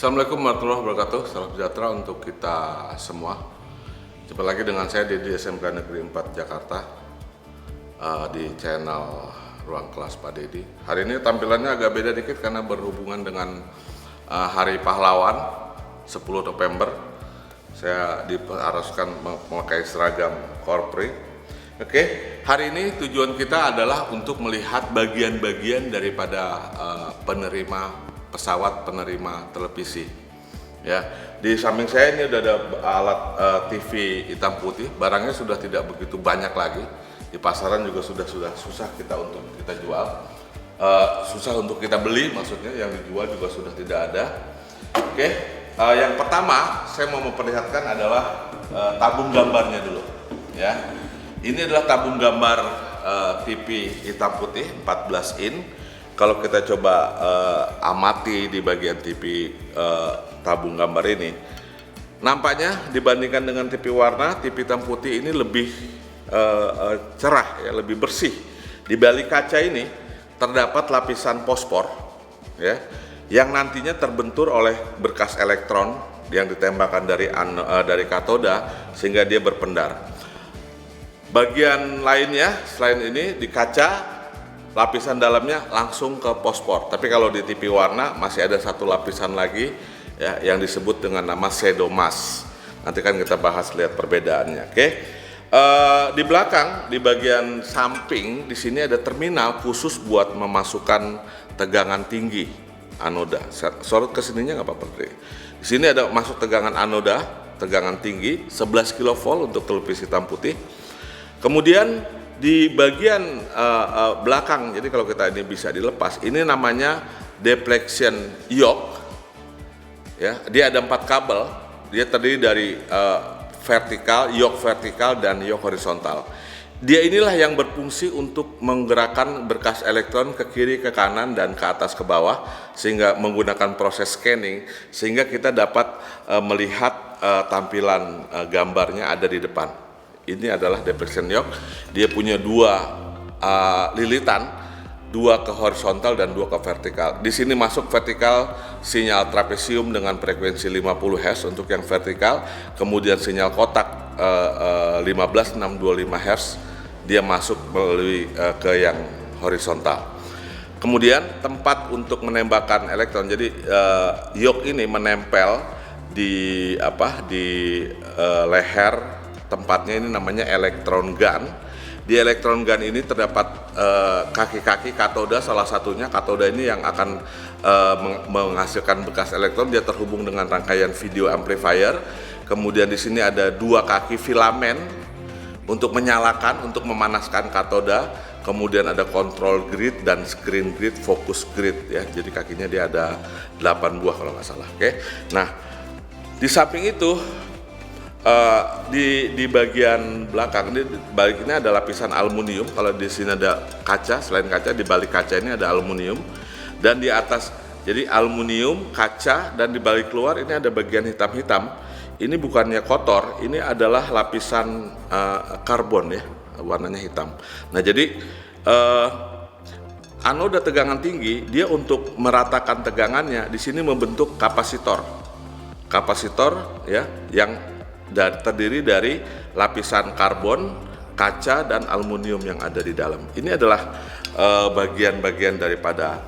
Assalamualaikum warahmatullahi wabarakatuh. Salam sejahtera untuk kita semua. Jumpa lagi dengan saya di SMK Negeri 4 Jakarta di channel Ruang Kelas Pak Dedi. Hari ini tampilannya agak beda dikit karena berhubungan dengan Hari Pahlawan 10 November. Saya diharuskan memakai seragam korpri. Oke, hari ini tujuan kita adalah untuk melihat bagian-bagian daripada penerima pesawat, penerima televisi. Ya, di samping saya ini udah ada alat TV hitam putih. Barangnya sudah tidak begitu banyak lagi. Di pasaran juga sudah susah untuk kita jual. Susah untuk kita beli, maksudnya yang dijual juga sudah tidak ada. Oke, yang pertama saya mau memperlihatkan adalah tabung gambarnya dulu. Ya, ini adalah tabung gambar TV hitam putih 14 in. Kalau kita coba amati di bagian TV tabung gambar ini, nampaknya dibandingkan dengan TV warna, TV hitam putih ini lebih cerah, ya, lebih bersih. Di balik kaca ini terdapat lapisan fosfor, ya, yang nantinya terbentur oleh berkas elektron yang ditembakkan dari katoda sehingga dia berpendar. Bagian lainnya selain ini di kaca, lapisan dalamnya langsung ke fosfor. Tapi kalau di TV warna masih ada satu lapisan lagi, ya, yang disebut dengan nama shadow mask. Nanti kan kita bahas lihat perbedaannya. Oke. Di belakang, di bagian samping, di sini ada terminal khusus buat memasukkan tegangan tinggi anoda. Sorot ke sininya nggak apa-apa. Di sini ada masuk tegangan anoda, tegangan tinggi 11 kV untuk televisi hitam putih. Kemudian di bagian belakang, jadi kalau kita ini bisa dilepas, ini namanya deflection yoke, ya. Dia ada 4 kabel, dia terdiri dari yoke vertikal dan yoke horizontal. Dia inilah yang berfungsi untuk menggerakkan berkas elektron ke kiri, ke kanan, dan ke atas, ke bawah, sehingga menggunakan proses scanning sehingga kita dapat melihat tampilan gambarnya ada di depan. Ini adalah deflection yoke. Dia punya 2 lilitan, 2 ke horizontal dan 2 ke vertikal. Di sini masuk vertikal sinyal trapesium dengan frekuensi 50 Hz untuk yang vertikal, kemudian sinyal kotak 15625 Hz dia masuk melalui ke yang horizontal. Kemudian tempat untuk menembakkan elektron. Jadi yoke ini menempel di leher. Tempatnya ini namanya elektron gun. Di elektron gun ini terdapat kaki-kaki katoda, salah satunya katoda ini yang akan menghasilkan bekas elektron. Dia terhubung dengan rangkaian video amplifier. Kemudian di sini ada 2 kaki filamen untuk menyalakan, untuk memanaskan katoda. Kemudian ada control grid dan screen grid, focus grid, ya. Jadi kakinya dia ada 8 buah kalau nggak salah. Oke. Nah, di samping itu di bagian belakang ini, balik ini ada lapisan aluminium. Kalau di sini ada kaca, selain kaca di balik kaca ini ada aluminium, dan di atas jadi aluminium, kaca, dan di balik luar ini ada bagian hitam-hitam. Ini bukannya kotor, ini adalah lapisan karbon, ya, warnanya hitam. Nah, jadi anoda tegangan tinggi dia untuk meratakan tegangannya di sini membentuk kapasitor, ya, yang terdiri dari lapisan karbon, kaca, dan aluminium yang ada di dalam. Ini adalah bagian-bagian daripada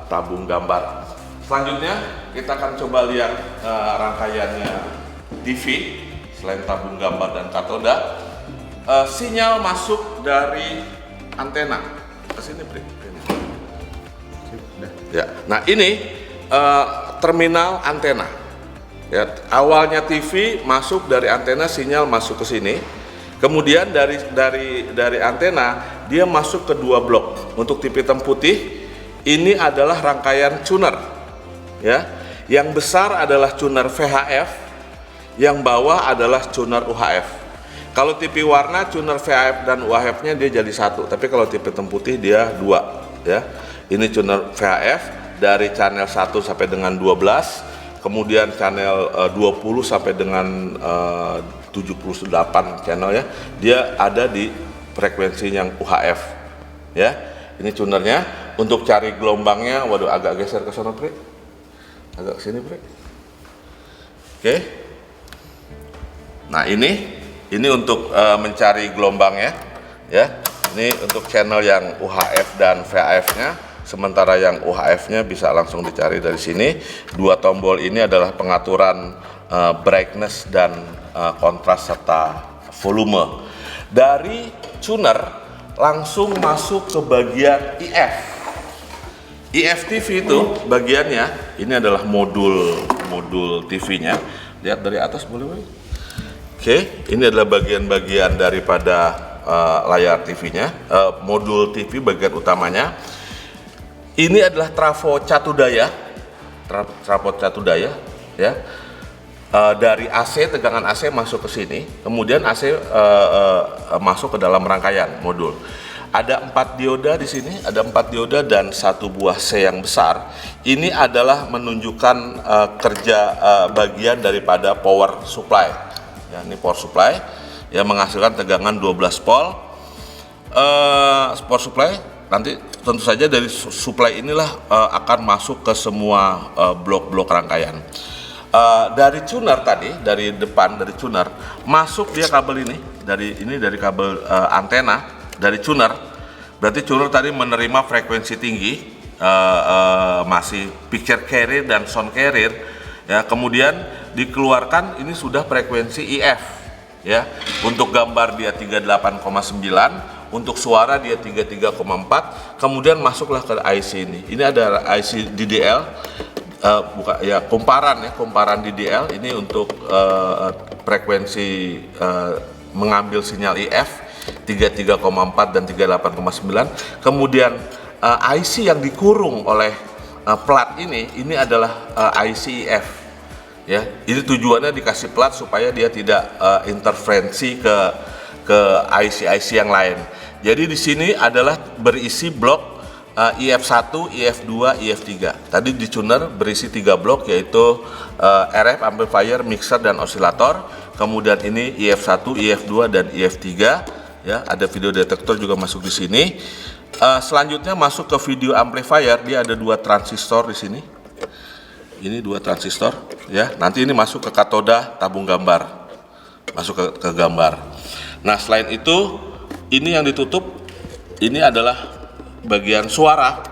tabung gambar. Selanjutnya kita akan coba lihat rangkaiannya TV. Selain tabung gambar dan katoda, sinyal masuk dari antena ke sini, Bri. Ya, nah ini terminal antena. Ya, awalnya TV masuk dari antena, sinyal masuk ke sini. Kemudian dari antena dia masuk ke 2 blok. Untuk TV hitam putih ini adalah rangkaian tuner, ya. Yang besar adalah tuner VHF, yang bawah adalah tuner UHF. Kalau TV warna tuner VHF dan UHF-nya dia jadi 1, tapi kalau TV hitam putih dia 2, ya. Ini tuner VHF dari channel 1 sampai dengan 12. Kemudian channel 20 sampai dengan 78 channel, ya, dia ada di frekuensi yang UHF, ya. Ini tunernya. Untuk cari gelombangnya, waduh, agak geser ke sana, Bre. Agak sini, Bre. Oke. Nah, ini untuk mencari gelombangnya ya. Ini untuk channel yang UHF dan VHF-nya. Sementara yang UHF-nya bisa langsung dicari dari sini. Dua tombol ini adalah pengaturan brightness dan kontras serta volume. Dari tuner langsung masuk ke bagian IF. IF TV itu bagiannya ini adalah modul TV-nya. Lihat dari atas boleh? Oke, ini adalah bagian-bagian daripada layar TV-nya, modul TV bagian utamanya. Ini adalah trafo catu daya, ya. Dari AC, tegangan AC masuk ke sini, kemudian AC masuk ke dalam rangkaian modul. Ada 4 dioda di sini, ada 4 dioda dan 1 buah C yang besar. Ini adalah menunjukkan kerja bagian daripada power supply. Ya, ini power supply yang menghasilkan tegangan 12 volt. Power supply nanti tentu saja dari supply inilah akan masuk ke semua blok-blok rangkaian. Dari tuner tadi, dari depan dari tuner masuk dia kabel ini dari kabel antena dari tuner. Berarti tuner tadi menerima frekuensi tinggi, masih picture carrier dan sound carrier ya. Kemudian dikeluarkan ini sudah frekuensi IF ya. Untuk gambar dia 38,9, untuk suara dia 33,4. Kemudian masuklah ke IC ini. Ini ada IC DDL, kumparan DDL ini untuk frekuensi mengambil sinyal IF 33,4 dan 38,9. Kemudian IC yang dikurung oleh plat ini adalah IC IF. Ya, ini tujuannya dikasih plat supaya dia tidak interferensi ke IC yang lain. Jadi di sini adalah berisi blok IF1, IF2, IF3. Tadi di tuner berisi 3 blok, yaitu RF, amplifier, mixer, dan osilator. Kemudian ini IF1, IF2, dan IF3. Ya, ada video detektor juga masuk di sini. Selanjutnya masuk ke video amplifier, dia ada 2 transistor di sini. Ini 2 transistor, ya. Nanti ini masuk ke katoda tabung gambar, masuk ke gambar. Nah, selain itu, ini yang ditutup, ini adalah bagian suara,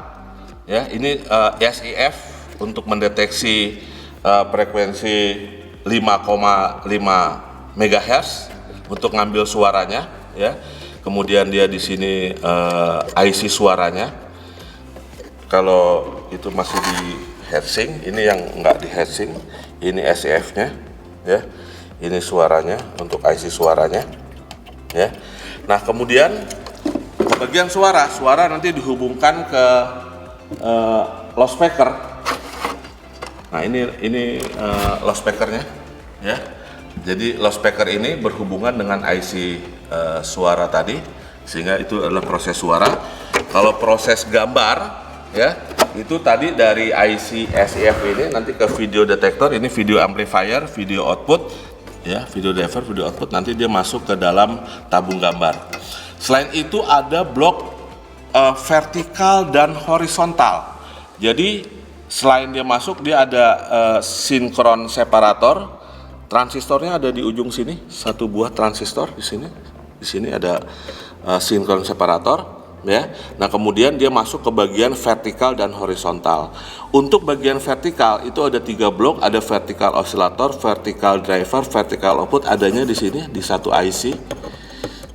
ya. Ini SIF untuk mendeteksi frekuensi 5,5 MHz untuk ngambil suaranya, ya. Kemudian dia di sini IC suaranya. Kalau itu masih di heatsink, ini yang enggak di heatsink, ini SIF-nya, ya. Ini suaranya untuk IC suaranya, ya. Nah, kemudian bagian suara nanti dihubungkan ke loudspeaker. Nah, ini loudspeakernya, ya. Jadi loudspeaker ini berhubungan dengan IC suara tadi, sehingga itu adalah proses suara. Kalau proses gambar, ya, itu tadi dari IC SIF ini nanti ke video detektor, ini video amplifier, video output, ya, video driver, video output, nanti dia masuk ke dalam tabung gambar. Selain itu ada blok vertikal dan horizontal. Jadi selain dia masuk, dia ada sinkron separator. Transistornya ada di ujung sini, 1 buah transistor di sini. Di sini ada sinkron separator, ya. Nah, kemudian dia masuk ke bagian vertikal dan horizontal. Untuk bagian vertikal itu ada 3 blok, ada vertikal osilator, vertikal driver, vertikal output, adanya di sini di 1 IC,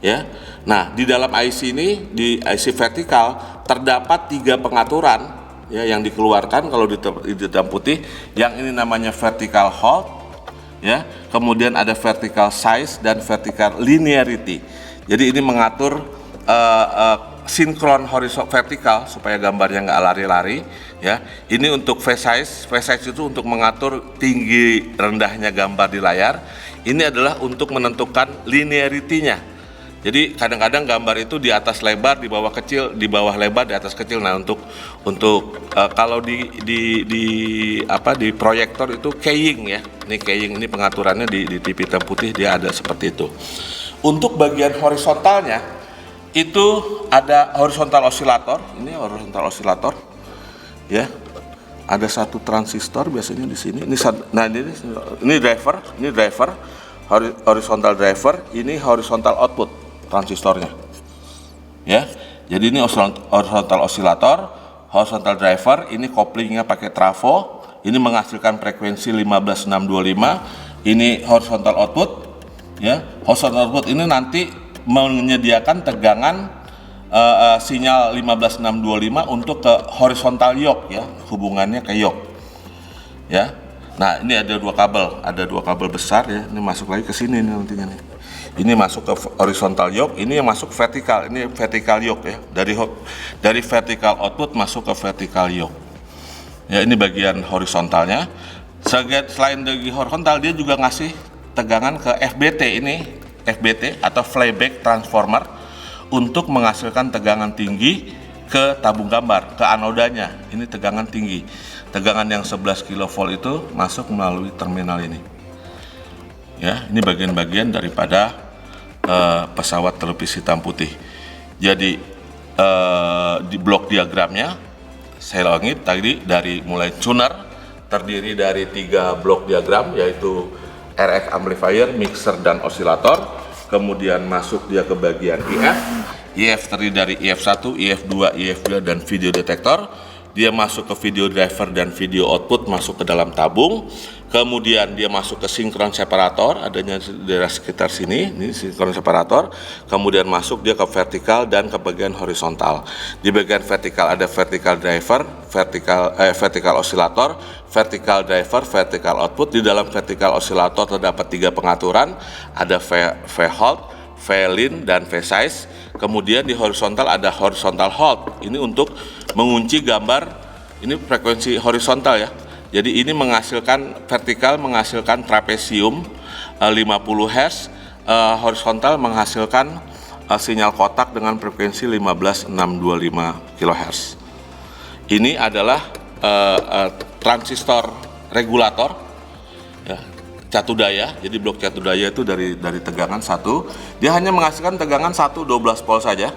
ya. Nah, di dalam IC ini, di IC vertikal terdapat 3 pengaturan, ya, yang dikeluarkan kalau di hitam putih. Yang ini namanya vertical hold, ya. Kemudian ada vertical size dan vertical linearity. Jadi ini mengatur sinkron horizontal vertikal supaya gambarnya nggak lari-lari, ya. Ini untuk phase size itu untuk mengatur tinggi rendahnya gambar di layar. Ini adalah untuk menentukan linearity-nya. Jadi kadang-kadang gambar itu di atas lebar, di bawah kecil, di bawah lebar, di atas kecil. Nah, untuk kalau di proyektor itu keying, ya. Ini keying, ini pengaturannya di TV hitam putih dia ada seperti itu. Untuk bagian horizontalnya itu ada horizontal osilator. Ini horizontal osilator, ya. ada satu transistor biasanya di sini. Nah ini driver, horizontal driver, ini horizontal output transistornya. Ya, jadi ini horizontal osilator, horizontal driver, ini couplingnya pakai trafo, ini menghasilkan frekuensi 15625, ini horizontal output, ya, horizontal output ini nanti menyediakan tegangan sinyal 15625 untuk ke horizontal yoke, ya, hubungannya ke yoke, ya. Nah ini ada dua kabel besar, ya, ini masuk lagi ke sini nih nantinya nih. Ini masuk ke horizontal yoke, ini yang masuk vertikal, ini vertikal yoke, ya, dari vertikal output masuk ke vertikal yoke, ya. Ini bagian horizontalnya. Selain dari horizontal, dia juga ngasih tegangan ke FBT, ini FBT atau flyback transformer, untuk menghasilkan tegangan tinggi ke tabung gambar, ke anodanya. Ini tegangan tinggi, tegangan yang 11 kV itu masuk melalui terminal ini, ya. Ini bagian-bagian daripada pesawat televisi hitam putih. Jadi di blok diagramnya saya ulangi tadi, dari mulai tuner terdiri dari 3 blok diagram, yaitu RF amplifier, mixer, dan osilator. Kemudian masuk dia ke bagian IF terdiri dari IF1, IF2, IF2, dan video detektor. Dia masuk ke video driver dan video output masuk ke dalam tabung. Kemudian dia masuk ke sinkron separator, adanya di daerah sekitar sini, ini sinkron separator. Kemudian masuk dia ke vertikal dan ke bagian horizontal. Di bagian vertikal ada vertikal driver, vertikal osilator, vertikal driver, vertikal output. Di dalam vertikal osilator terdapat 3 pengaturan, ada V-hold, V-line, dan V-size. Kemudian di horizontal ada horizontal hold, ini untuk mengunci gambar, ini frekuensi horizontal, ya. Jadi ini menghasilkan vertikal, menghasilkan trapesium 50 Hz, horizontal menghasilkan sinyal kotak dengan frekuensi 15625 kHz. Ini adalah transistor regulator, ya, catu daya. Jadi blok catu daya itu dari tegangan 1, dia hanya menghasilkan tegangan 12 volt saja.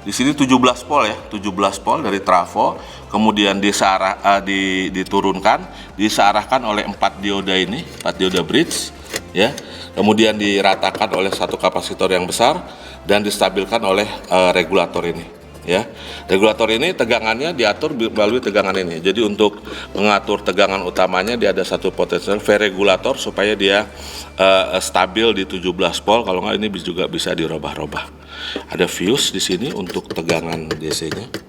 Di sini 17 volt, ya, 17 volt dari trafo. Kemudian diturunkan, disearahkan oleh 4 dioda ini, 4 dioda bridge, ya. Kemudian diratakan oleh satu kapasitor yang besar dan distabilkan oleh regulator ini, ya. Regulator ini tegangannya diatur melalui tegangan ini. Jadi untuk mengatur tegangan utamanya dia ada satu potensial V-regulator supaya dia stabil di 17 volt. Kalau nggak ini juga bisa dirubah-rubah. Ada fuse di sini untuk tegangan DC-nya.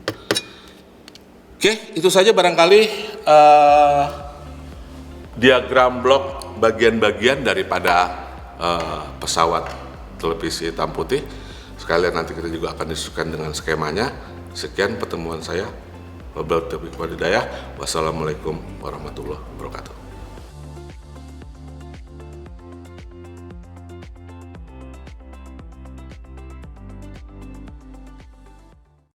Oke, itu saja barangkali diagram blok bagian-bagian daripada pesawat televisi hitam putih. Sekalian nanti kita juga akan diskusikan dengan skemanya. Sekian pertemuan saya. Wabillahi taufiq wal hidayah. Wassalamualaikum warahmatullahi wabarakatuh.